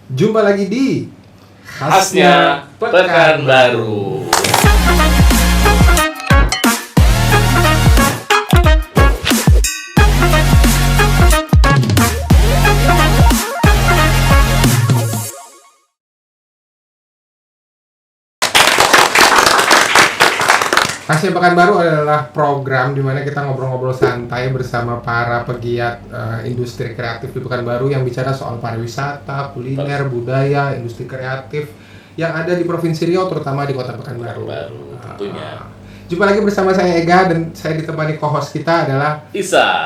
Jumpa lagi di Khasnya Pekanbaru. Khasnya Pekanbaru adalah program di mana kita ngobrol-ngobrol santai bersama para pegiat industri kreatif di Pekanbaru yang bicara soal pariwisata, kuliner, budaya, industri kreatif yang ada di Provinsi Riau, terutama di Kota Pekanbaru. Tentunya. Jumpa lagi bersama saya Ega dan saya ditemani co-host kita adalah Isa.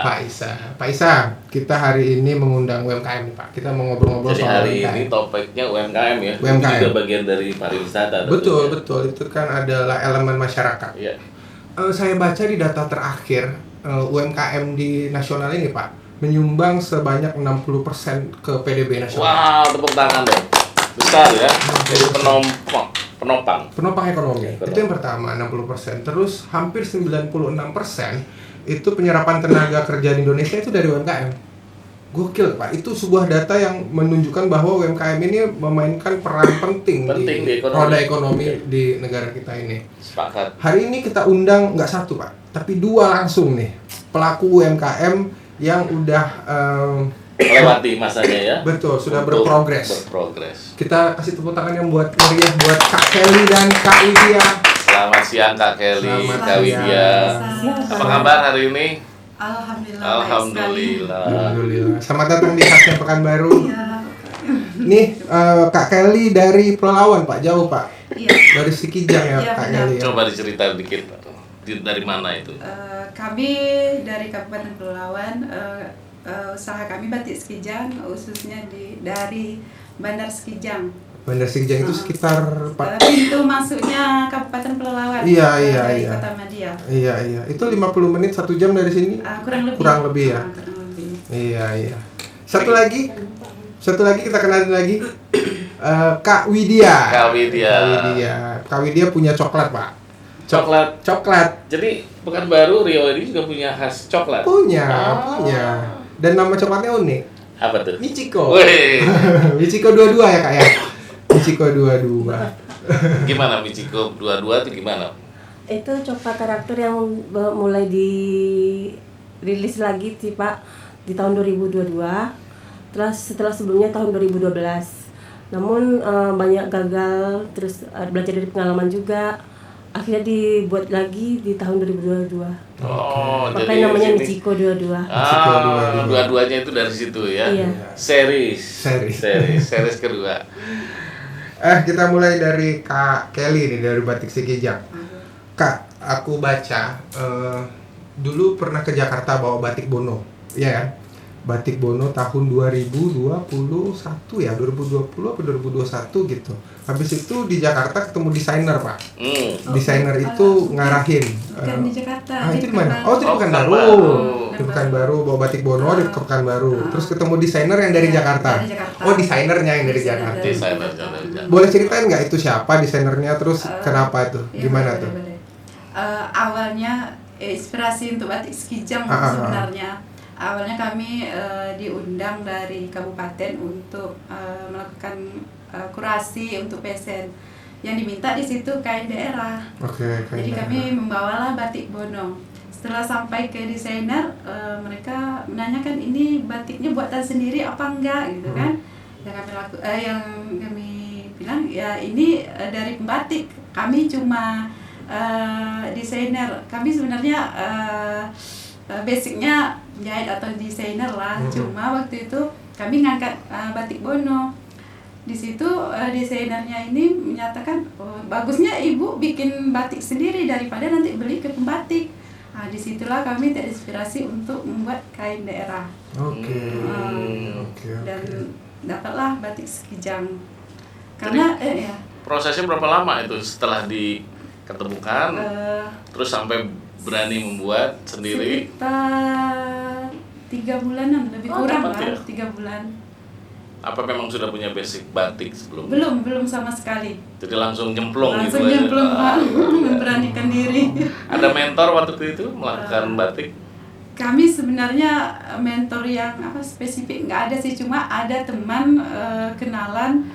Pak Isa, kita hari ini mengundang UMKM nih Pak. Kita mau ngobrol-ngobrol Jadi soal hari UMKM. ini topiknya UMKM ya. UMKM. Itu juga bagian dari pariwisata. Betul, tentunya. betul. Itu kan adalah elemen masyarakat. Iya. Saya baca di data terakhir UMKM di nasional ini Pak menyumbang sebanyak 60% ke PDB nasional. Wow, tepuk tangan dong. Besar ya. Jadi penopang. Penopang ekonomi. Itu yang pertama 60%. Terus hampir 96% itu penyerapan tenaga kerja di Indonesia itu dari UMKM. Gokil Pak. Itu sebuah data yang menunjukkan bahwa UMKM ini memainkan peran penting di ekonomi. roda ekonomi di negara kita ini. Sepakat. Hari ini kita undang nggak satu Pak, tapi dua langsung nih pelaku UMKM yang udah Melewati masanya ya. betul sudah Untuk berprogres. Kita Kita kasih tepuk tangan yang buat meriah buat Kak Kelly dan Kak Widya. Selamat siang Kak Kelly, Selamat Kak Widya. siang. Apa kabar hari ini? Alhamdulillah. Alhamdulillah. Alhamdulillah. Selamat datang di Khasnya Pekanbaru. Iya. Nih Kak Kelly dari Pelalawan Pak, jauh Pak. Iya. Dari Sikijang ya Iya, Kak benar. Kelly. Ya? Coba diceritain dikit dari mana itu? Kami dari Kabupaten Pelalawan, usaha kami batik Sekijang, khususnya dari Bandar Sekijang. Bandar Sikijang itu sekitar Pak. Pintu masuknya Kabupaten Pelalawan. Iya, dari iya. Kota Madia. Iya. Itu 50 menit 1 jam dari sini. Kurang lebih. Ya. Kurang lebih. Iya. Satu lagi kita kenalin lagi Kak Widya. Kak Widya punya coklat Pak. Coklat. Jadi Pekanbaru Riau ini juga punya khas coklat. Punya. Dan nama coklatnya unik. Apa tuh? Michiko. Wih. Michiko 22 ya Kak ya. Michiko 22. Gimana Michiko 22 itu gimana? Itu coklat karakter yang mulai dirilis lagi sih Pak di tahun 2022. Terus setelah sebelumnya tahun 2012. Namun banyak gagal, terus belajar dari pengalaman juga. Akhirnya dibuat lagi di tahun 2022. Oh, Makanya jadi namanya sini- Michiko 22. dua-duanya itu dari situ ya. Iya. Series kedua. Kita mulai dari Kak Kelly nih, dari Batik Sikijang. Kak, aku baca dulu pernah ke Jakarta bawa batik Bono. Iya kan? Batik Bono tahun 2021 ya, 2020 atau 2021 gitu. Habis itu di Jakarta ketemu desainer Pak. Desainer itu ngarahin. Bukan di Jakarta. Itu di mana? Oh, itu di Oh, Pekanbaru. Pekanbaru. Di Pekanbaru bawa batik Bono di Pekanbaru. Terus ketemu desainer yang dari Iya, Jakarta. dari Jakarta. Oh, desainernya yang dari Desainer Jakarta. dari- Desainer. Boleh ceritain nggak itu siapa desainernya, terus kenapa tuh? Iya, Gimana boleh, tuh? boleh. Awalnya inspirasi untuk batik Sekijang sebenarnya. Awalnya kami diundang dari kabupaten untuk melakukan kurasi untuk pesen. Yang diminta di situ kain daerah. Oke, Jadi kami membawalah batik Bono. Setelah sampai ke desainer, mereka menanyakan ini batiknya buatan sendiri apa enggak gitu kan? Yang kami bilang ya ini dari pembatik. Kami cuma desainer. Kami sebenarnya basicnya jahit atau desainer lah. Cuma waktu itu kami ngangkat batik Bono. Di situ desainernya ini menyatakan bagusnya ibu bikin batik sendiri daripada nanti beli ke pembatik. Nah, disitulah kami terinspirasi untuk membuat kain daerah. Oke. Dan dapatlah batik Sekijang. Karena ya. Prosesnya berapa lama itu setelah diketemukan terus sampai berani membuat sendiri? Sekitar 3 bulanan, lebih kurang cepat lah, ya? 3 bulan. Apa memang sudah punya basic batik sebelumnya? Belum sama sekali. Jadi langsung nyemplung Langsung gitu nyemplung aja. Pak, memberanikan diri. Ada mentor waktu itu melakukan batik? Kami sebenarnya mentor yang spesifik nggak ada sih, cuma ada teman kenalan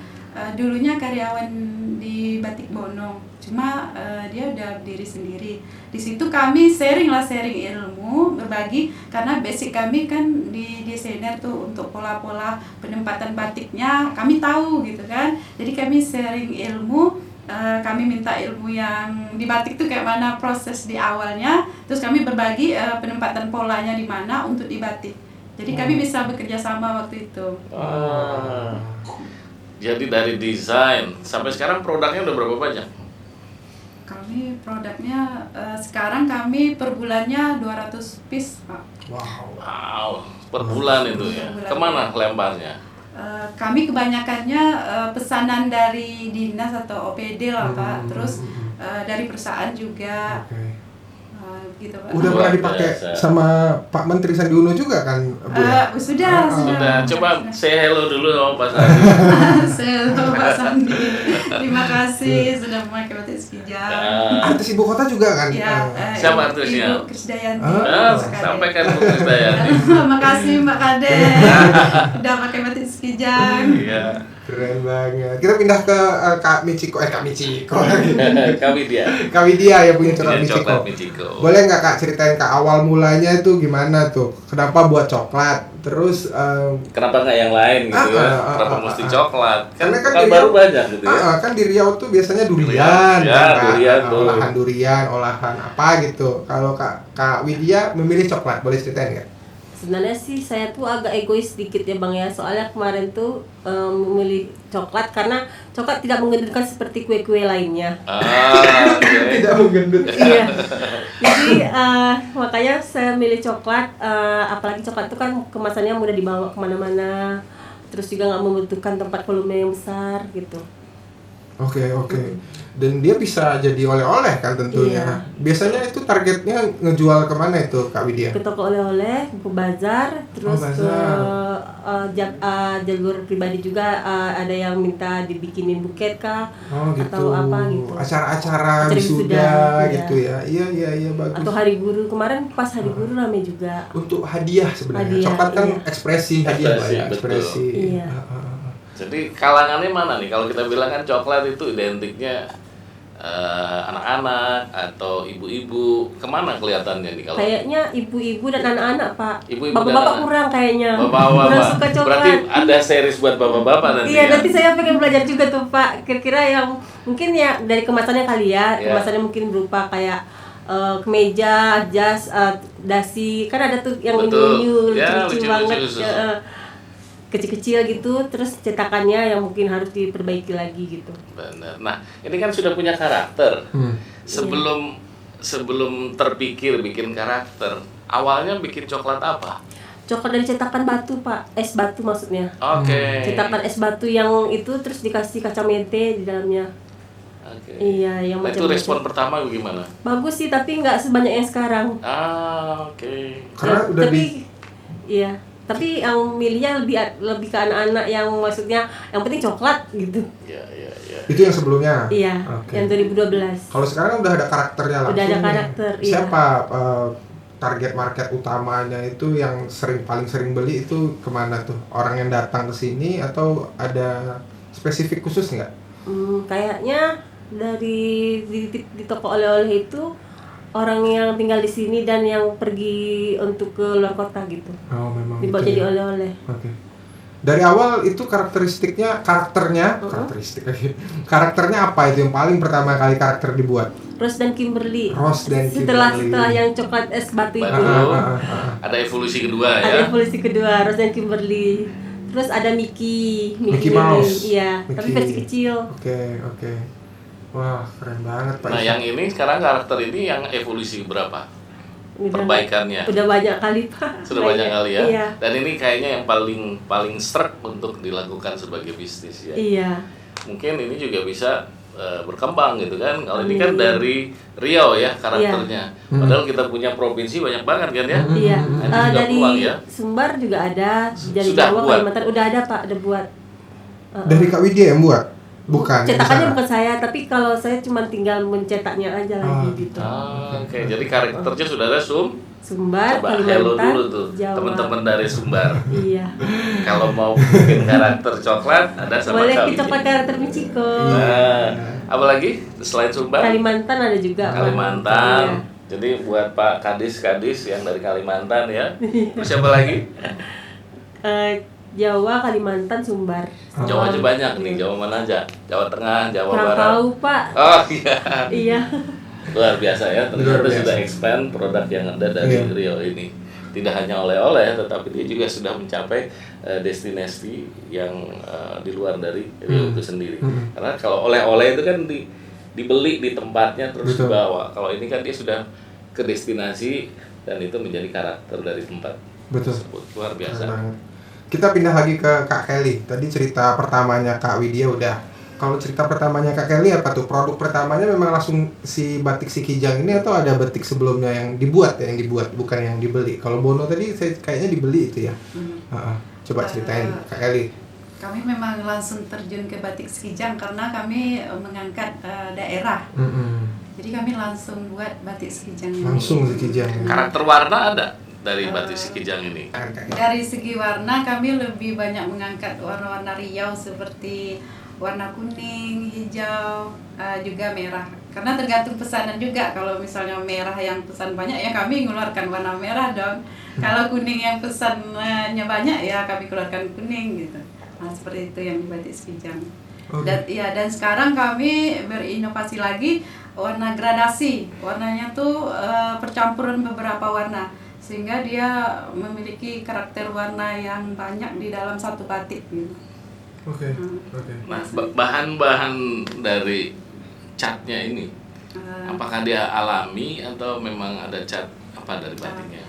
dulunya karyawan di Batik Bono, cuma dia udah berdiri sendiri. Di situ kami sharing ilmu, berbagi, karena basic kami kan di desainer tuh untuk pola-pola penempatan batiknya kami tahu gitu kan. Jadi kami sharing ilmu. Kami minta ilmu yang di batik tuh kayak mana proses di awalnya, terus kami berbagi penempatan polanya di mana untuk di batik. Jadi kami bisa bekerja sama waktu itu. Jadi dari desain sampai sekarang produknya udah berapa banyak? Kami produknya sekarang kami per bulannya 200 piece, Pak. Wow. Per bulan itu ya. Kemana lemparnya? Kami kebanyakannya pesanan dari dinas atau OPD lah, Pak. Terus dari perusahaan juga. Gitu, Pak. Udah pernah dipakai sama Pak Menteri Sandi Uno juga kan, Bu? Sudah. Coba say hello dulu sama Pak Sandi. Hello Pak Sandi. Terima kasih sudah memakai batik Sekijang. Artis ibu kota juga kan? Ya, siapa artisnya? Ibu Krisdayanti. Sampaikan Bu Krisdayanti. Makasih Mbak Kade. Udah pakai batik Sekijang. Iya. Keren banget. Kita pindah ke Kak Michiko lagi. Kak Widya ya punya coklat coklat Michiko. Boleh nggak Kak ceritain Kak awal mulanya itu gimana tuh? Kenapa buat coklat? Terus kenapa nggak yang lain gitu ya? Kenapa mesti coklat? Kan baru banyak gitu ya. Kan di Riau tuh biasanya durian, durian tuh. Olahan durian, olahan apa gitu. Kalau Kak Widya memilih coklat, boleh ceritain nggak? Sebenarnya sih saya tuh agak egois sedikit ya Bang ya, soalnya kemarin tuh memilih coklat karena coklat tidak menggendutkan seperti kue-kue lainnya. Tidak menggendut. Iya. Jadi makanya saya milih coklat, apalagi coklat itu kan kemasannya mudah dibawa kemana-mana, terus juga nggak membutuhkan tempat volume yang besar gitu. Oke. Dan dia bisa jadi oleh-oleh kan tentunya. Iya. Biasanya itu targetnya ngejual kemana itu Kak Widya? Ke toko oleh-oleh, ke bazar, terus ke jalur pribadi juga, ada yang minta dibikinin buket kah, gitu. atau apa gitu. Acara-acara wisuda gitu ya. Iya bagus. Atau hari guru, kemarin pas hari guru rame juga. Untuk hadiah sebenarnya. Coklat kan ekspresi hadiah ya, ekspresi. Iya. Jadi kalangannya mana nih? Kalau kita bilang kan coklat itu identiknya anak-anak atau ibu-ibu, kemana kelihatannya nih kalau? Kayaknya ibu-ibu dan anak-anak Pak. Ibu-ibu Bapak-bapak kurang kayaknya. Bapak-bapak kurang suka coklat. Berarti ada series buat bapak-bapak nanti. Iya, ya? nanti saya pengen belajar juga tuh Pak. Kira-kira yang mungkin ya dari kemasannya kali ya. Kemasannya mungkin berupa kayak kemeja, jas, dasi. Kan ada tuh yang unyu-unyu, lucu banget. Kecil-kecil gitu, terus cetakannya yang mungkin harus diperbaiki lagi gitu. Benar. Nah, ini kan sudah punya karakter. Sebelum terpikir bikin karakter, awalnya bikin coklat apa? Coklat dari cetakan batu Pak, es batu maksudnya. Oke. Cetakan es batu yang itu terus dikasih kacamete di dalamnya. Oke. Iya, yang itu respon pertama bagaimana? Bagus sih, tapi nggak sebanyak yang sekarang. Oke. Karena udah iya. Tapi yang milihnya lebih ke anak-anak yang maksudnya yang penting coklat gitu. Iya. Itu yang sebelumnya? Iya, yang 2012. Kalau sekarang udah ada karakternya langsung. Udah ada karakter, iya. Siapa target market utamanya itu yang paling sering beli itu kemana tuh? Orang yang datang ke sini atau ada spesifik khusus nggak? Kayaknya di toko oleh-oleh itu orang yang tinggal di sini dan yang pergi untuk ke luar kota gitu. Oh, memang. Dibawa gitu jadi ya? oleh-oleh. Oke. Dari awal itu karakternya apa itu yang paling pertama kali karakter dibuat? Rose dan Kimberly. Setelah yang coklat es batu itu. Ada evolusi kedua ya. Ada evolusi kedua, Rose dan Kimberly. Terus ada Mickey Mouse. Iya, tapi versi kecil. Oke. Wah, keren banget Pak. Nah, yang ini sekarang karakter ini yang evolusi berapa? Perbaikannya. Udah banyak kali Pak. Sudah banyak kali ya. Iya. Dan ini kayaknya yang paling srek untuk dilakukan sebagai bisnis ya. Iya. Mungkin ini juga bisa berkembang gitu kan. Kalau ini kan dari Riau ya karakternya. Iya. Padahal kita punya provinsi banyak banget kan ya. Iya. Dari peluang, ya. Sumbar juga ada, dari Sudah Jawa, buat. Kalimantan udah ada Pak, udah buat. Dari Kak Widya yang buat? Bukan. yang di Cetakannya sana. bukan saya, tapi kalau saya cuma tinggal mencetaknya aja lagi gitu. Oke, jadi karakternya sudah ada Sumbar, Coba hello Kalimantan, dulu tuh Jawa. teman-teman dari Sumbar. Iya. Kalau mau bikin karakter coklat ada sama Boleh kami. kita pakai karakter Michiko. Nah, apalagi selain Sumbar? Kalimantan ada juga. Kalimantan. Iya. Jadi buat Pak Kadis yang dari Kalimantan ya. Terus siapa lagi? Jawa, Kalimantan, Sumbar. Jawa aja banyak nih. Jawa mana aja? Jawa Tengah, Jawa Kurang Barat. tahu Pak. Oh iya. Iya. Luar biasa ya. Luar Ternyata biasa. sudah expand produk yang ada dari Iya. Rio ini. Tidak hanya oleh-oleh, tetapi dia juga sudah mencapai destinasi yang di luar dari Rio itu sendiri. Karena kalau oleh-oleh itu kan dibeli di tempatnya terus Betul. dibawa. Kalau ini kan dia sudah ke destinasi dan itu menjadi karakter dari tempat Betul. tersebut. Luar Keren biasa. banget. Kita pindah lagi ke Kak Kelly. Tadi cerita pertamanya Kak Widya udah. Kalau cerita pertamanya Kak Kelly apa tuh? Produk pertamanya memang langsung si batik si Kijang ini atau ada batik sebelumnya yang dibuat bukan yang dibeli. Kalau Bono tadi saya kayaknya dibeli itu ya. Coba ceritain Kak Kelly. Kami memang langsung terjun ke batik Sekijang karena kami mengangkat daerah. Jadi kami langsung buat batik Sekijang ini. Langsung si Kijang. Karakter warna ada dari batik si Kijang ini. Dari segi warna kami lebih banyak mengangkat warna-warna Riau seperti warna kuning, hijau, juga merah. Karena tergantung pesanan juga. Kalau misalnya merah yang pesan banyak ya kami mengeluarkan warna merah dong. Kalau kuning yang pesannya banyak ya kami keluarkan kuning gitu. Nah, seperti itu yang di batik Sekijang. Dan sekarang kami berinovasi lagi warna gradasi. Warnanya tuh percampuran beberapa warna sehingga dia memiliki karakter warna yang banyak di dalam satu batik gitu. Oke. Nah, bahan-bahan dari catnya ini, apakah dia alami atau memang ada cat apa dari batiknya?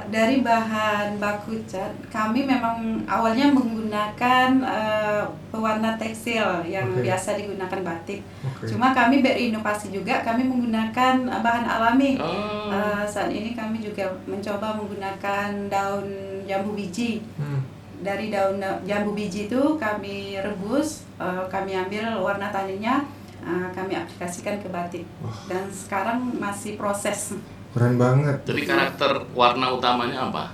Dari bahan baku cat, kami memang awalnya menggunakan pewarna tekstil yang biasa digunakan batik. Cuma kami berinovasi juga, kami menggunakan bahan alami. Saat ini kami juga mencoba menggunakan daun jambu biji. Dari daun jambu biji itu kami rebus, kami ambil warna taninya, kami aplikasikan ke batik. Dan sekarang masih proses. Keren banget. Jadi karakter warna utamanya apa?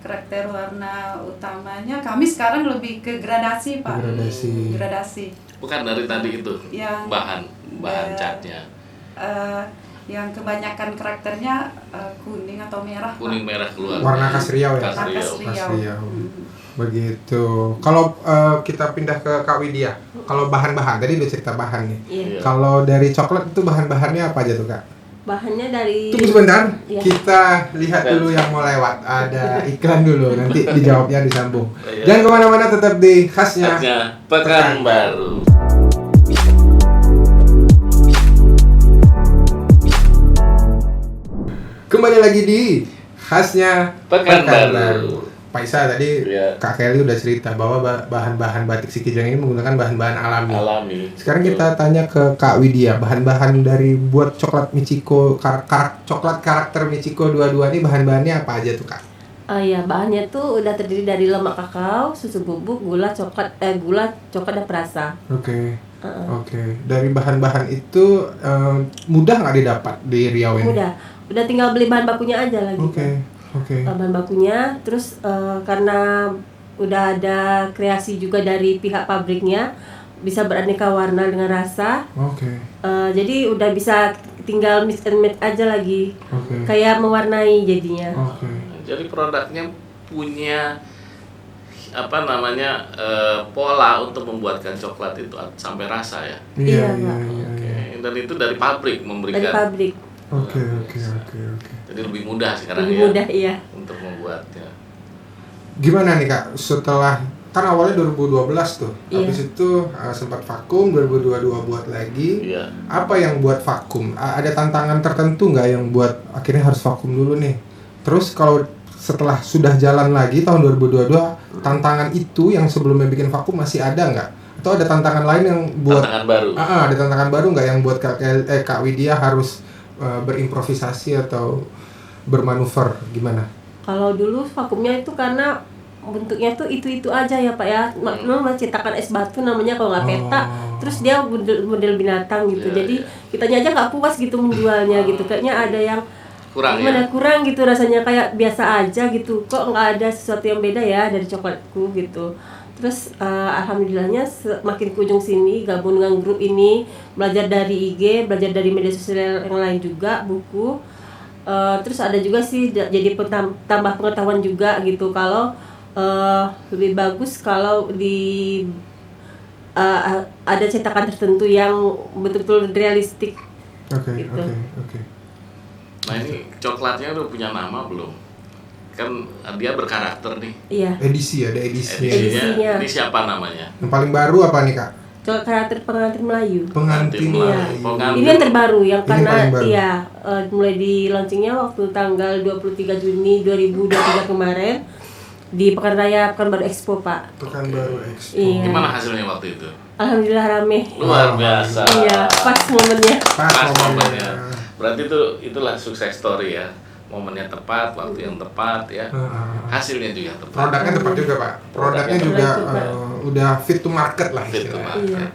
Karakter warna utamanya kami sekarang lebih ke gradasi, Pak. Gradasi. Bukan dari tadi itu. Yang bahan catnya. Yang kebanyakan karakternya kuning atau merah. Kuning merah keluar. Warna khas Riau ya. Khas Riau. Begitu. Kalau kita pindah ke Kak Widya, kalau bahan-bahan tadi udah cerita bahan nih. Iya. Kalau dari coklat itu bahan-bahannya apa aja tuh Kak? Bahannya dari. Tunggu sebentar, Iya. kita lihat dulu yang mau lewat. Ada iklan dulu, nanti dijawabnya disambung. Iya. Jangan kemana-mana, tetap di khasnya. Pekanbaru. Kembali lagi di khasnya Pekanbaru. Pak Isa tadi Kak Kelly udah cerita bahwa bahan-bahan batik si Kijang ini menggunakan bahan-bahan alami. Sekarang kita tanya ke Kak Widya, bahan-bahan dari buat coklat Michiko, coklat karakter Michiko 22 ini bahan-bahannya apa aja tuh Kak? Iya, bahannya tuh udah terdiri dari lemak kakao, susu bubuk, gula, coklat dan perasa. Oke. Dari bahan-bahan itu mudah nggak didapat di Riau ini? Udah tinggal beli bahan bakunya aja lagi. Bahan bakunya, terus karena udah ada kreasi juga dari pihak pabriknya, bisa beraneka warna dengan rasa. Jadi udah bisa tinggal mix and match aja lagi. Kayak mewarnai jadinya. Jadi produknya punya pola untuk membuatkan coklat itu sampai rasa ya. Iya. Dan itu dari pabrik memberikan. Dari pabrik. Oke. Jadi lebih mudah sekarang lebih mudah, iya. Untuk membuatnya. Gimana nih Kak, setelah kan awalnya 2012 tuh, habis itu sempat vakum, 2022 buat lagi. Iya. Apa yang buat vakum? Ada tantangan tertentu nggak yang buat akhirnya harus vakum dulu nih? Terus kalau setelah sudah jalan lagi tahun 2022, tantangan itu yang sebelumnya bikin vakum masih ada nggak? Atau ada tantangan lain yang buat tantangan baru? Ada tantangan baru nggak yang buat Kak Widya harus berimprovisasi atau bermanuver gimana? Kalau dulu vakumnya itu karena bentuknya tuh itu aja ya Pak ya. Memang cetakan es batu namanya kalau nggak peta. Terus dia model binatang gitu. Iya, Jadi iya. kitanya aja nggak puas gitu menjualnya gitu. Kayaknya ada yang Kurang gimana, ya. kurang gitu rasanya, kayak biasa aja gitu. Kok nggak ada sesuatu yang beda ya dari coklatku gitu. Terus alhamdulillahnya makin ke ujung sini gabung dengan grup ini, belajar dari IG, belajar dari media sosial yang lain juga, buku. Terus ada juga sih jadi tambah pengetahuan juga gitu kalau lebih bagus kalau di ada cetakan tertentu yang betul-betul realistik. Oke, Gitu. oke. Nah ini coklatnya udah punya nama belum? Kan dia berkarakter nih. Iya. Edisi, ada edisinya. Edisinya. Ini siapa namanya? Yang paling baru apa nih Kak? Karakter pengantin Melayu. Pengantin Iya. Pengantin. Ini yang terbaru yang Ini karena paling baru. iya mulai di launchingnya waktu tanggal 23 Juni 2023 kemarin di Pekanbaru Expo, Pak. Pekanbaru Expo. Iya. Gimana hasilnya waktu itu? Alhamdulillah rame. Luar biasa. Iya, pas momennya. Pas Pas momennya. momennya. Berarti itulah sukses story ya. Momennya tepat, waktu yang tepat ya. Hasilnya juga tepat. Produknya tepat juga Pak. Produknya Produknya juga tepat. udah fit to market lah Fit to istilahnya. market. Iya.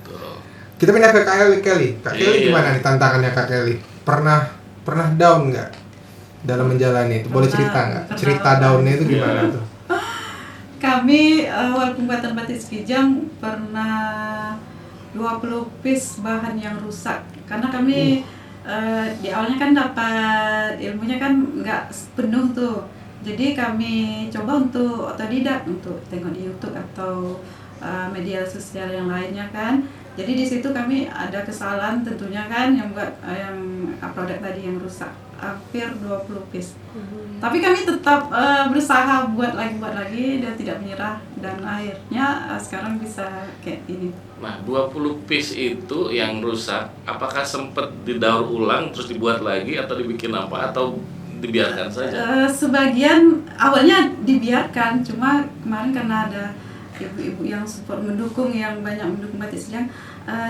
Betul. Kita pindah ke Kak Kelly. Kak Kelly Iya. gimana nih tantangannya Kak Kelly? Pernah down nggak dalam menjalani itu? Boleh cerita nggak? Pernah. Cerita downnya itu gimana Iya. tuh? Kami walaupun buatan batik Sekijang pernah 20 piece bahan yang rusak karena kami di awalnya kan dapat ilmunya kan nggak penuh tuh, jadi kami coba untuk otodidak, untuk tengok di YouTube atau media sosial yang lainnya kan. Jadi di situ kami ada kesalahan tentunya kan yang buat yang produk tadi yang rusak hampir 20 piece. Tapi kami tetap berusaha buat lagi dan tidak menyerah, dan akhirnya sekarang bisa kayak ini. Nah, 20 piece itu yang rusak, apakah sempat didaur ulang terus dibuat lagi atau dibikin apa atau dibiarkan saja? Sebagian awalnya dibiarkan, cuma kemarin karena ada ibu-ibu yang support mendukung, yang banyak mendukung batik Sekijang,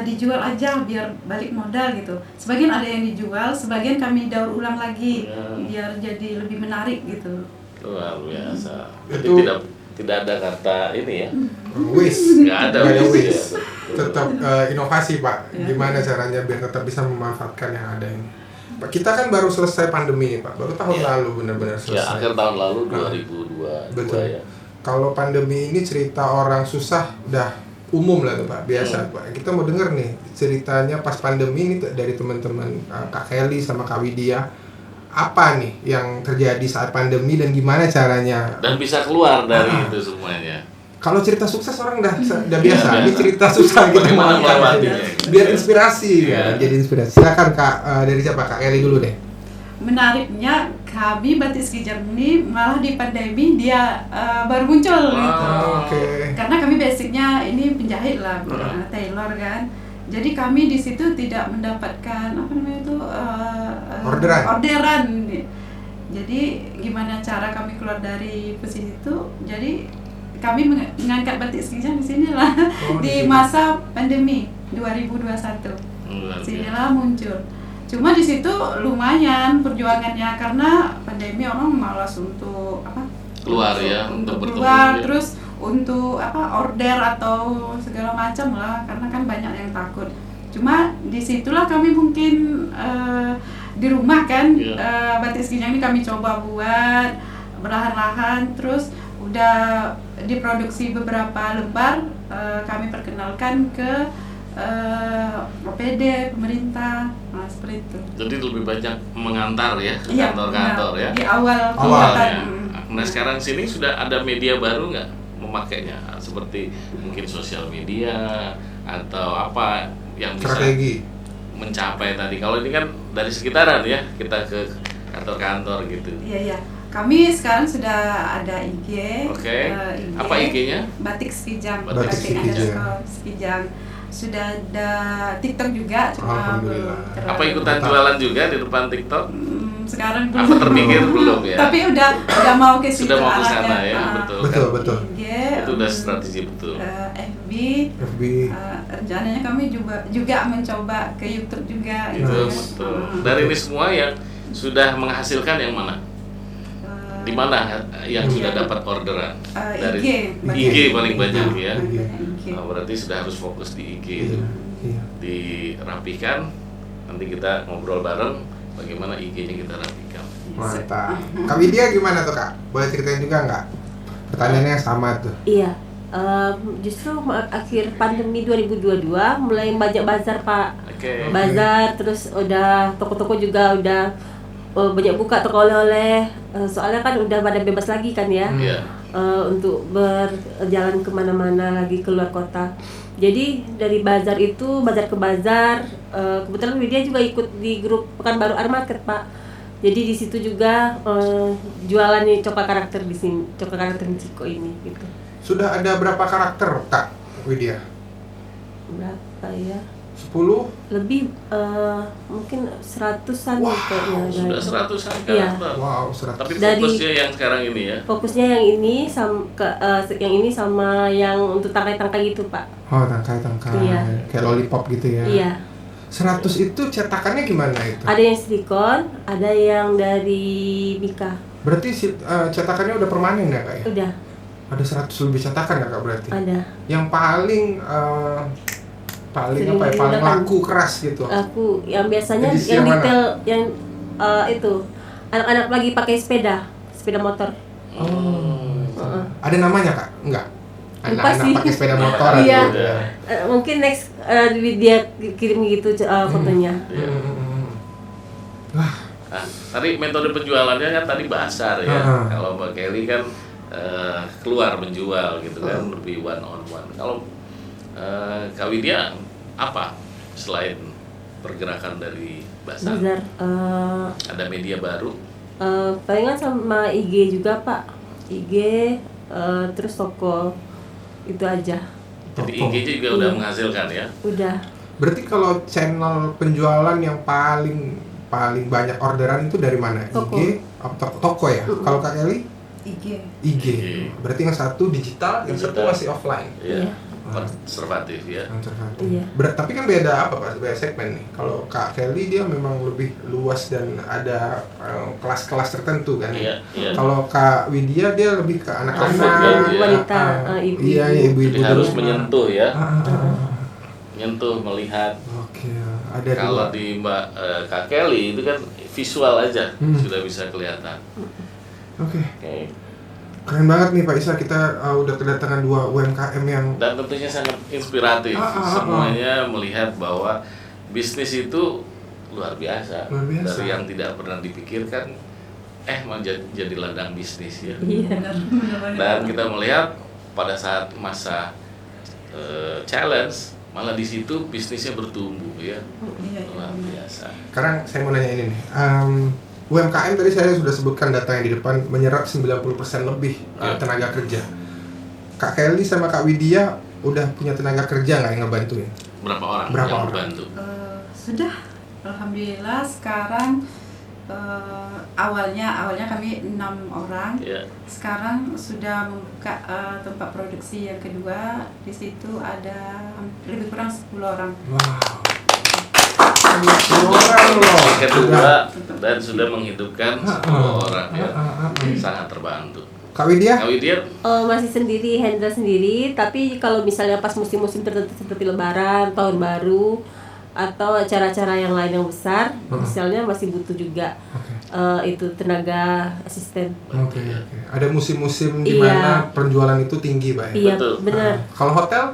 dijual aja biar balik modal gitu. Sebagian ada yang dijual, sebagian kami daur ulang lagi biar jadi lebih menarik gitu. Luar biasa. Jadi Itu- tidak ada kata ini ya. Wish. Nggak ada Nggak ada wish, wish. ya. Tetap inovasi Pak. Ya. Gimana caranya biar tetap bisa memanfaatkan yang ada ini? Pak, kita kan baru selesai pandemi nih Pak. Baru tahun Ya. lalu benar-benar Ya, selesai. akhir tahun lalu Nah, 2022 betul. ya. Kalau pandemi ini cerita orang susah udah umum lah tuh Pak, biasa Pak. Kita mau denger nih ceritanya pas pandemi ini dari teman-teman Kak Kelly sama Kak Widya. Apa nih yang terjadi saat pandemi dan gimana caranya? Dan bisa keluar dari itu semuanya. Kalau cerita sukses orang udah biasa. Iya, Ini biasa. cerita susah gitu Bagaimana mau angkat. melewatinya? Biar inspirasi Iya. ya, jadi inspirasi. Silakan Kak, dari siapa? Kak Kelly dulu deh. Menariknya kami batik Sekijang ini malah di pandemi dia baru muncul gitu. Oke. Karena kami basicnya ini penjahit lah, tailor kan. Jadi kami di situ tidak mendapatkan apa namanya itu orderan. Jadi gimana cara kami keluar dari posisi itu? Jadi kami mengangkat batik Sekijang di sinilah Oh, di di sini. masa pandemi 2021. Luar biasa. Sinilah muncul. Cuma di situ lumayan perjuangannya karena pandemi orang malas untuk apa? Keluar ya, untuk bertemu keluar ya. terus untuk apa order atau segala macam lah, karena kan banyak yang takut. Cuma disitulah kami mungkin di rumah kan Iya. batik Sekijang ini kami coba buat perlahan-lahan, terus udah diproduksi beberapa lembar, kami perkenalkan ke OPD pemerintah, nah seperti itu. Jadi lebih banyak mengantar ya ke Iya, kantor-kantor nah, ya. di awal Awal, kegiatan. Ya. Nah sekarang sini sudah ada media baru nggak memakainya, seperti mungkin sosial media atau apa yang bisa Strategi. mencapai tadi. Kalau ini kan dari sekitaran ya, kita ke kantor-kantor gitu. Iya. Kami sekarang sudah ada IG. Oke. IG. Apa IG-nya? Batik Sekijang. Batik Sekijang. Sekijang. Sudah ada TikTok juga, cuma Alhamdulillah. belum terlalu. Apa ikutan jualan juga di depan TikTok? Sekarang belum. Apa terpikir belum ya? Tapi udah mau ke situ Sudah mau ke sana arahnya. ya, Ah. betul. Betul. IG. Itu udah strategi betul. FB. FB. Rencananya kami juga mencoba ke YouTube juga. Itu Yes. betul. Dari ini semua yang sudah menghasilkan yang mana? Di mana yang sudah dapat orderan? Dari IG, IG paling banyak ya. IG. Nah, berarti sudah harus fokus di IG itu. Iya. Dirapikan, nanti kita ngobrol bareng bagaimana IG-nya kita rapikan. Mantap. Kak Widya gimana tuh Kak? Boleh ceritain juga nggak? Pertanyaannya sama tuh. Iya, justru akhir pandemi 2022 mulai banyak bazar Pak. Oke. Bazar, terus udah toko-toko juga udah banyak buka toko oleh-oleh. Soalnya kan udah pada bebas lagi kan ya. Iya. Untuk berjalan kemana-mana lagi keluar kota. Jadi dari bazar itu, bazar ke bazar, kebetulan Widya juga ikut di grup Pekanbaru Art Market Pak. Jadi di situ juga jualan nih coklat karakter di sini, coklat karakter Ciko ini gitu. Sudah ada berapa karakter Kak Widya? Berapa ya? 10? Lebih mungkin 100-an Wow, kayaknya. Sudah 100-an Iya. karakter. Wow, 100. Tapi Dari- fokusnya yang sekarang ini ya. Fokusnya yang ini sama yang untuk tangkai-tangkai gitu Pak. Oh, tangkai-tangkai. Iya. Kayak lollipop gitu ya. Iya. 100 itu cetakannya gimana itu? Ada yang silikon, ada yang dari Mika. Berarti cetakannya udah permanen ya Kak ya? Udah, Ada 100 lebih cetakan ya Kak berarti? ada. Yang paling Sering apa ya? Paling digunakan. laku keras gitu. Aku yang biasanya Edisi yang yang mana? detail yang itu anak-anak lagi pakai sepeda motor. Oh. Heeh. Ada namanya Kak? Enggak. Lupa Anak-anak sih. pakai sepeda motor Iya. gitu ya. Mungkin next dia kirim gitu fotonya. Iya. Wah, Nah, tadi metode penjualannya kan tadi basar ya. Heeh. Kalau Mbak Kelly kan keluar menjual gitu kan, lebih one on one. Kalau Kak Widya apa selain pergerakan dari basar? Bazar Ada media baru? palingan sama IG juga Pak. IG terus toko itu aja. Jadi Toko. IG juga udah Iya. menghasilkan ya. Udah. berarti kalau channel penjualan yang paling banyak orderan itu dari mana? Toko. IG atau toko ya? Kalau Kak Kelly? IG. IG. Berarti yang satu digital, yang satu Digital. masih offline. Iya. Iya. Konservatif ya. Konservatif. Iya. Tapi kan beda apa Pak? Beda segmen nih. Kalau Kak Kelly dia memang lebih luas dan ada kelas-kelas tertentu kan. Iya, iya. Kalau Kak Widya dia lebih ke Comfort anak-anak, zone, ya. Wanita, ibu-ibu. Iya, iya, ibu-ibu. Jadi harus di rumah. menyentuh ya. Ah. Menyentuh, melihat. Oke, ada Kalau dua. di Mbak Kak Kelly itu kan visual aja sudah bisa kelihatan. Oke, Oke. keren banget nih Pak Isa, kita udah kedatangan dua UMKM yang Dan tentunya sangat inspiratif. Semuanya melihat bahwa bisnis itu luar biasa. Luar biasa. Dari yang tidak pernah dipikirkan, mau jadi ladang bisnis ya. Iya. Dan kita melihat pada saat masa challenge, malah di situ bisnisnya bertumbuh ya. Iya, Luar biasa. sekarang saya mau nanya ini nih. UMKM tadi saya sudah sebutkan data yang di depan menyerap 90% lebih tenaga kerja. Kak Kelly sama Kak Widya udah punya tenaga kerja nggak yang ngebantuin? Berapa orang Berapa yang orang? membantu? Sudah, alhamdulillah sekarang awalnya kami 6 orang. Ya. Sekarang sudah membuka tempat produksi yang kedua. Di situ ada lebih kurang 10 orang. Wow. 10 orang loh. Yang kedua dan sudah menghidupkan 10 orang ya. Sangat terbantu. Kak Widya? Kak Widya, Masih sendiri, handle sendiri, tapi kalau misalnya pas musim-musim tertentu seperti Lebaran, Tahun Baru, atau acara-acara yang lain yang besar, misalnya masih butuh juga itu tenaga asisten. Oke. Ada musim-musim di Iya. mana penjualan itu tinggi, Pak ya? Iya, Betul. benar. Kalau hotel?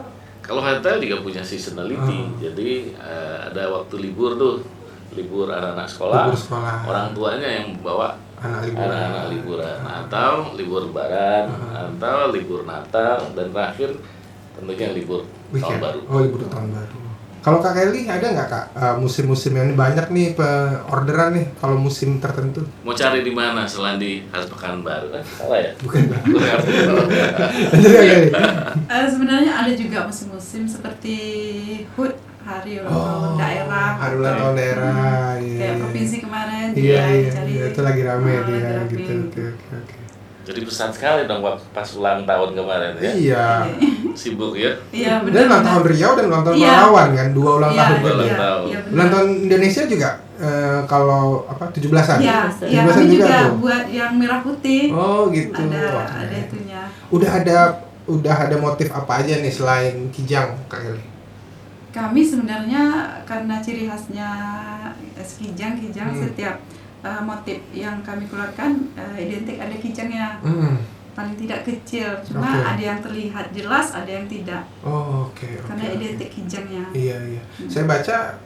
kalau hotel juga punya seasonality. Jadi ada waktu libur tuh, libur anak-anak sekolah, Libur sekolah. orang tuanya yang bawa Anak liburan. anak-anak liburan, atau libur Lebaran, atau libur Natal, dan terakhir tentunya libur Tahun Weekend. Baru. Oh, libur tahun baru. Kalau Kak Kelly ada nggak Kak musim-musim yang ini banyak nih orderan nih kalau musim tertentu? Mau cari di mana selain di Khas Pekanbaru? Salah ya? Bukan Pak. Bukan. Jadi Kak Kelly. Sebenarnya ada juga musim-musim seperti HUT, hari ulang tahun daerah. Hari ulang tahun daerah. Iya. Kayak provinsi kemarin. Iya, ya, iya, cari- iya, itu lagi rame lagi dia rame. gitu. Oke. Jadi besar sekali dong waktu pas ulang tahun kemarin ya. Iya. Sibuk ya. Iya, Dan ulang tahun Riau dan ulang tahun Iya. Pahlawan kan, dua ulang Iya, tahun Ulang juga. iya, tahun. iya, benar. Ulang tahun Indonesia juga kalau apa 17-an? Ya, 17-an kami juga tuh? buat yang merah putih. Oh gitu. Wah, Ada itunya. Udah ada motif apa aja nih selain kijang Kak Kelly? Kami sebenarnya karena ciri khasnya es kijang setiap motif yang kami keluarkan identik ada kijangnya. Paling tidak kecil, cuma ada yang terlihat jelas, ada yang tidak. Oh, oke. Karena identik kijangnya. Iya. Saya baca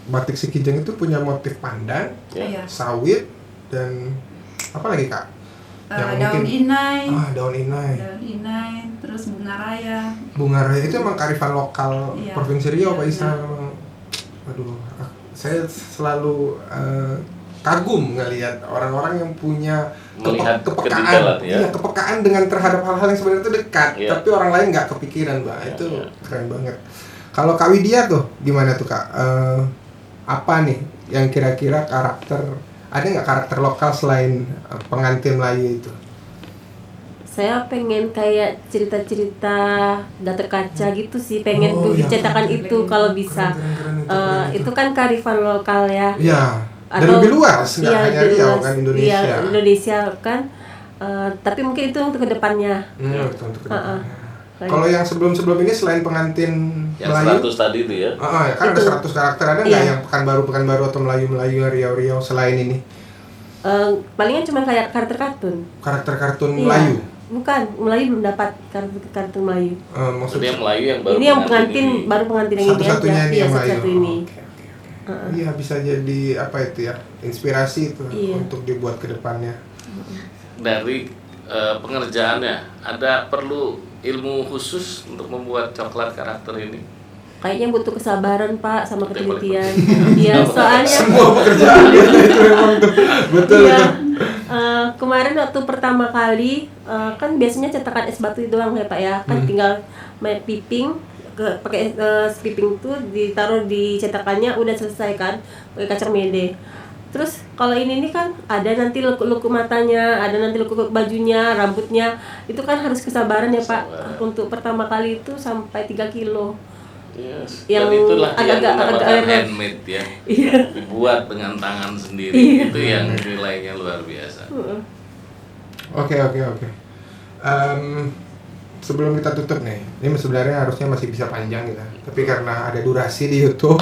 batik si kijang itu punya motif pandan, Iya. sawit, dan apa lagi Kak? Daun inai. Daun inai. Daun inai, terus bunga raya. Bunga raya itu emang kearifan lokal Iya. Provinsi Riau Pak Iya, Isa. Aduh, saya selalu kagum ngelihat orang-orang yang punya Melihat kepekaan, kedetalan, ya. iya, kepekaan dengan terhadap hal-hal yang sebenarnya itu dekat, Iya. tapi orang lain nggak kepikiran, Mbak. Iya, Itu iya. keren banget. Kalau Kak Widya tuh gimana tuh Kak? Apa nih yang kira-kira ada nggak karakter lokal selain pengantin Melayu itu? Saya pengen kayak cerita-cerita Gatot Kaca gitu sih, pengen tuh iya. dicetakan itu kalau bisa. Keren Itu kan kearifan lokal ya. Iya. Dan lebih luas, nggak iya, hanya lebih Riau luas. kan Indonesia. Iya, Indonesia kan. Tapi mungkin itu untuk kedepannya. Betul, untuk kedepannya. Lagi. Kalau yang sebelum-sebelum ini selain pengantin Yang Melayu, 100 tadi itu ya. kan ada Itu. 100 karakter, ada nggak Iya. yang Pekanbaru atau Melayu, Riau selain ini? Palingan cuma kayak karakter kartun. Karakter kartun Iya. Melayu? Bukan, Melayu belum dapat kartun Melayu. Jadi Maksudnya yang Melayu yang baru Ini yang pengantin, ini. baru pengantin yang ini aja. satu-satunya ini Iya, yang Melayu? satu-satu ini. Oke. Iya, bisa jadi apa itu ya, inspirasi itu Iya. untuk dibuat ke depannya. Dari pengerjaannya ada perlu ilmu khusus untuk membuat coklat karakter ini. Kayaknya butuh kesabaran Pak sama Itu yang paling ketelitian. penting. Iya, soalnya Semua pekerjaan itu memang tuh. Betul. iya. Kemarin waktu pertama kali kan biasanya cetakan es batu doang ya Pak ya. Kan tinggal main piping pakai piping tuh ditaruh di cetakannya udah selesai kan pakai kacang mede. Terus kalau ini nih kan ada nanti lekuk-lekuk matanya, ada nanti lekuk bajunya, rambutnya. Itu kan harus kesabaran ya Pak. Untuk pertama kali itu sampai 3 kilo. Yes. Yang Dan itulah yang agak-agak dinamakan handmade ya. Iya. Dibuat dengan tangan sendiri. Iya. Itu yang nilainya luar biasa. Oke. Sebelum kita tutup nih, ini sebenarnya harusnya masih bisa panjang kita, tapi karena ada durasi di YouTube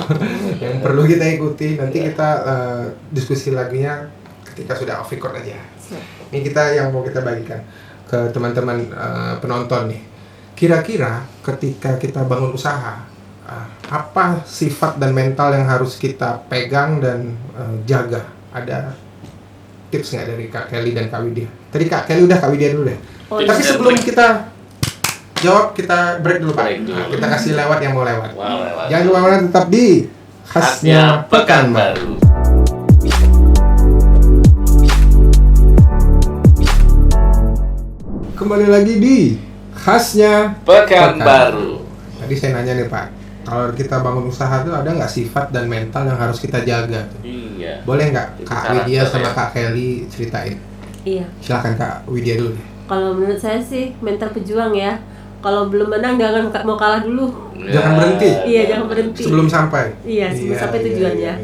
yang perlu kita ikuti, nanti kita diskusi laginya ketika sudah off record aja. Ini kita yang mau kita bagikan ke teman-teman penonton nih. Kira-kira ketika kita bangun usaha, apa sifat dan mental yang harus kita pegang dan jaga? Ada tips nggak dari Kak Kelly dan Kak Widya? Tadi Kak Kelly udah, Kak Widya dulu deh. Oh, Tapi iya. sebelum kita jawab, kita break dulu Pak. Break dulu. Nah, kita kasih lewat yang mau lewat. Wow, lewat. Jangan kemana-mana, tetap di Khasnya Pekanbaru. Kembali lagi di Khasnya Pekanbaru. Tadi saya nanya nih Pak, kalau kita bangun usaha tuh ada nggak sifat dan mental yang harus kita jaga? Iya. Boleh nggak Itu Kak karakter Widya sama ya. Kak Kelly ceritain? Iya. Silakan Kak Widya dulu deh. Kalau menurut saya sih mental pejuang ya. Kalau belum menang jangan mau kalah dulu. Jangan berhenti. Iya, jangan berhenti. Sebelum sampai. Iya, sebelum sampai tujuannya.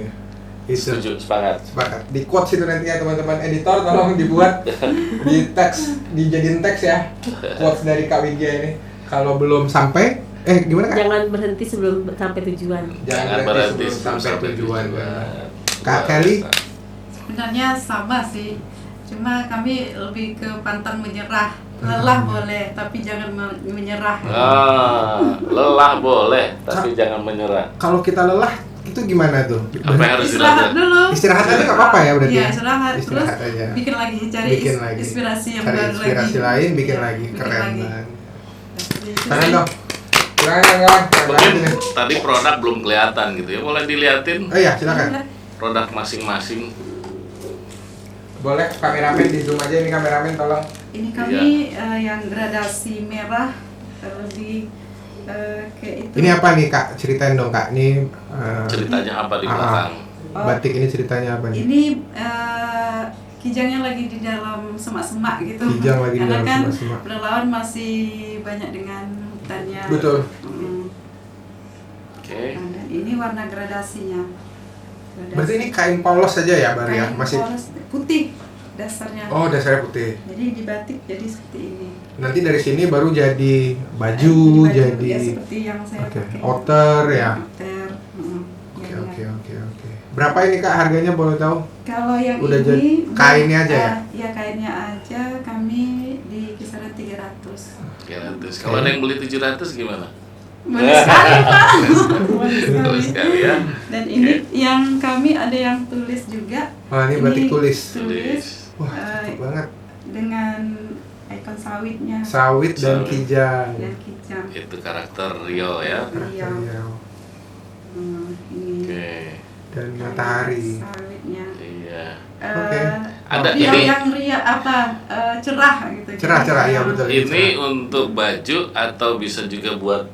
Itu. Setuju, sepakat. Sepakat. Di quotes itu nanti ya teman-teman editor, tolong dibuat di teks, dijadiin teks ya. Quotes dari Kak Widya ini. Kalau belum sampai, gimana Kak? Jangan berhenti sebelum sampai tujuan. Jangan berhenti sebelum sampai tujuan. Kak Luar Kelly, biasa. Sebenarnya sama sih, cuma kami lebih ke pantang menyerah. Lelah boleh, tapi jangan menyerah. Lelah boleh, tapi jangan menyerah. kalau kita lelah itu gimana tuh? Apa yang harus Istirahat dilakukan? dulu. Istirahat aja nggak apa-apa ya berarti? Iya, istirahat. Terus Istirahat aja. bikin lagi, cari Bikin lagi. inspirasi yang Cari baru inspirasi lagi. lain, bikin Iya, lagi. bikin Keren lagi. banget. Itu Tangan sih. dong. Jangan. Mungkin tadi produk belum kelihatan gitu ya. Boleh diliatin Oh iya, silakan. produk masing-masing. Boleh kameramen di zoom aja, ini kameramen tolong. Ini kami yang gradasi merah lebih kayak itu. Ini apa nih Kak? Ceritain dong Kak. Ini Ceritanya apa di belakang? batik ini ceritanya apa nih? Ini kijangnya lagi di dalam semak-semak gitu. Kijang lagi di Karena dalam kan semak-semak. berlawan masih banyak dengan hutannya. Betul. Mm. Oke. Nah, dan ini warna gradasinya. Berarti ini kain polos saja ya, Bar ya? Kain Masih. polos putih dasarnya. Oh, dasarnya putih. Jadi dibatik jadi seperti ini. Nanti dari sini baru jadi baju, ya, jadi seperti yang saya pakai. outer ya. Outer. Oke. Berapa ini Kak harganya boleh tahu? Kalau yang Udah ini jadi kainnya aja ya? Ya kainnya aja kami di kisaran 300. 300. Kalau ada yang beli 700 gimana? Boleh sekali Pak. Boleh Boleh sekali. sekali ya. Dan ini yang kami ada yang tulis juga. Oh, ini batik tulis. Tulis. Wah, cakep banget. Dengan ikon sawitnya. Sawit dan Sawit. kijang. Dan kijang. Itu karakter Rio ya. Iya. Ini. Oke. Dan matahari. Sawitnya. Iya. Oke. Ada Yang ini. yang ria apa cerah gitu. Cerah, iya betul. Ini untuk baju atau bisa juga buat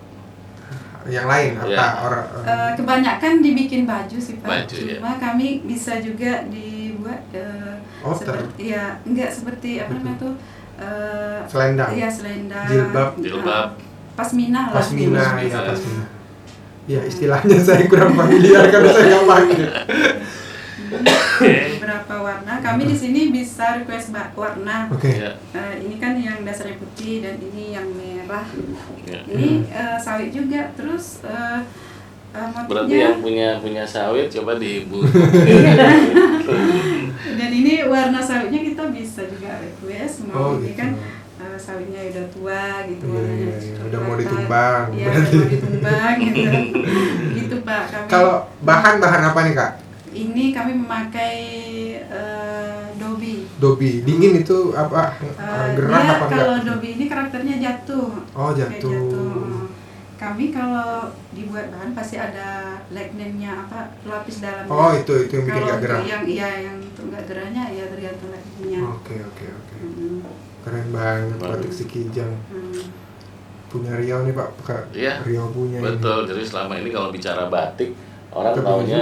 Yang lain apa Ya. orang Kebanyakan dibikin baju sih Pak. Baju, ya. Cuma kami bisa juga dibuat Outer. seperti ya enggak seperti apa namanya tuh selendang. Iya selendang. Jilbab. Pasmina lah. Pasmina, Pasmina. ya pasmina. Ya istilahnya saya kurang familiar karena saya nggak pakai. Beberapa warna. Kami di sini bisa request warna. Oke. Ya. Ini kan yang dasarnya putih dan ini yang merah. Ya. Ini sawit juga. Terus Berarti motifnya yang punya sawit coba dihibur. dan ini warna sawitnya kita bisa juga request mau Oh, ini gitu. kan sawitnya udah tua gitu Iya, warnanya iya. Udah mau coklat. ditumbang, Iya berarti. udah mau ditumbang gitu gitu Pak kami. Kalau bahan apa nih Kak? Ini kami memakai dobi. Dobi. Dingin itu apa? Gerah Dia apa enggak? kalau dobi ini karakternya jatuh. Oh, Kayak jatuh. Kami kalau dibuat bahan pasti ada lignennya apa lapis dalamnya. Oh, itu yang bikin Kalau nggak gerah. untuk yang untuk nggak gerahnya ya tergantung lignennya. Oke. Hmm. Keren banget Baru. batik si kijang. Hmm. Punya Riau nih Pak. Iya. Riau punya Betul. Jadi selama ini kalau bicara batik orang Ini. taunya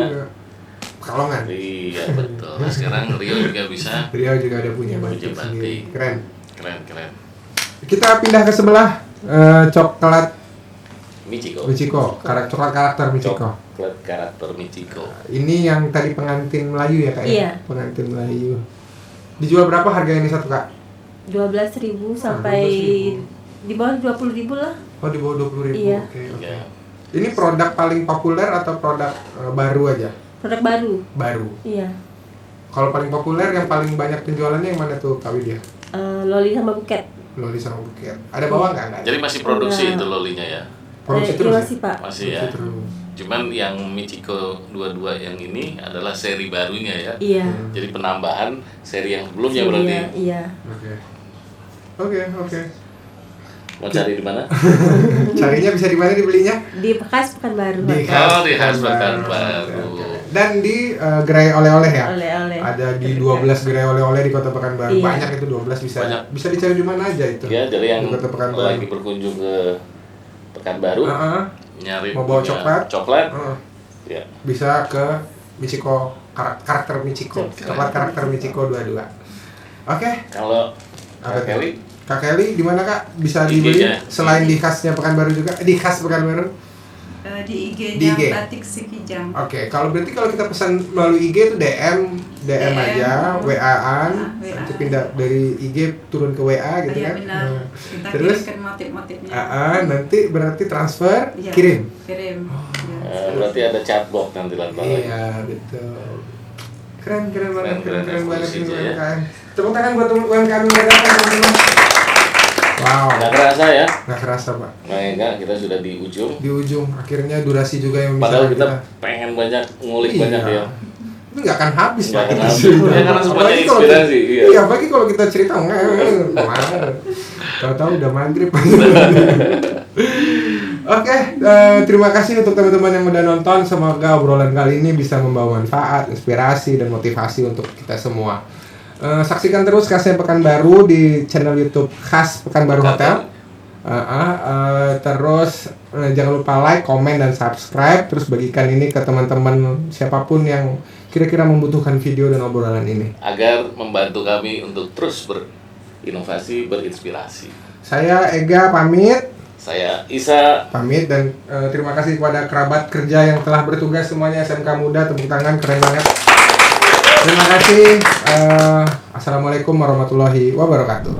Pekalongan. iya betul. Nah, sekarang Rio juga bisa Riau juga ada punya Punya batik batik. sendiri. Keren. keren. Kita pindah ke sebelah coklat Michiko. coklat karakter Michiko. Coklat karakter Michiko. Ini yang tadi pengantin Melayu ya Kak? Iya. Pengantin Melayu. Dijual berapa harga ini satu Kak? 12.000 sampai 12.000. di bawah 20.000 lah. Oh di bawah 20.000. Iya. Oke. Ya. Ini produk paling populer atau produk baru aja? Produk baru. Baru. Iya. Kalau paling populer yang paling banyak penjualannya yang mana tuh Kak Widya? Loli sama buket. Loli sama Buket. Ada bawang nggak? Nggak. Jadi masih produksi Enggak. itu lolinya ya. Produksi Iya terus. masih Pak. Masih ya. Produksi terus. Cuman yang Michiko 22 yang ini adalah seri barunya ya. Iya. Jadi penambahan seri yang sebelumnya berarti. Iya. Oke. Mau cari di mana? Carinya bisa di mana dibelinya? Di Bekas Pekanbaru. Di Pak. di khas Pekanbaru. Pekanbaru. Oke. Dan di gerai oleh-oleh ya? Oleh-oleh. Ada di 12 gerai oleh-oleh di Kota Pekanbaru. Iya. Banyak itu 12 bisa. Banyak. Bisa dicari di mana aja itu. Ya, jadi yang Di Kota Pekanbaru. lagi berkunjung ke Pekanbaru Heeh. nyari Mau bawa punya coklat? coklat. Heeh. Ya. Bisa ke Michiko karakter Michiko. Coklat karakter Michiko 22. Oke. Kalau Apa Kak tuh? Kelly Kak Kelly di mana Kak? Bisa IG-nya. dibeli selain di khasnya Pekanbaru juga? Di khas Pekanbaru? Di IG-nya Di IG. Batik Sikijang. Oke, kalau berarti kalau kita pesan melalui IG itu DM aja, WA-an, WA. nanti pindah dari IG turun ke WA gitu Iya kan. benar. Nah, Kita terus kirimkan motif-motifnya. nanti berarti transfer, Iya, kirim. Kirim. Ya. berarti ada chatbot nanti lagi. Iya, betul. Keren banget, Keren banget evolusi ini ya. UMKM. Tepuk tangan buat UMKM yang datang teman-teman. Wow, Nggak kerasa ya? nggak kerasa Pak. Nah, enggak, kita sudah di ujung. Di ujung akhirnya durasi juga yang Padahal memisahkan kita pengen banyak ngulik Iya. banyak ya. Itu nggak akan habis Nggak Pak, akan kita habis. cerita. Ya, karena semuanya Apalagi kalau inspirasi, kita- iya. Iya, apalagi kalau kita cerita tahu-tahu udah maghrib. Oke, terima kasih untuk teman-teman yang udah nonton. Semoga obrolan kali ini bisa membawa manfaat, inspirasi, dan motivasi untuk kita semua. Saksikan terus khasnya Pekanbaru di channel YouTube Khas Pekanbaru Hotel. Terus jangan lupa like, komen, dan subscribe. Terus bagikan ini ke teman-teman siapapun yang kira-kira membutuhkan video dan obrolan ini. Agar membantu kami untuk terus berinovasi, berinspirasi. Saya Ega pamit. Saya Isa. Pamit dan terima kasih kepada kerabat kerja yang telah bertugas semuanya, SMK Muda, tepuk tangan, keren banget. Terima kasih. Assalamualaikum warahmatullahi wabarakatuh.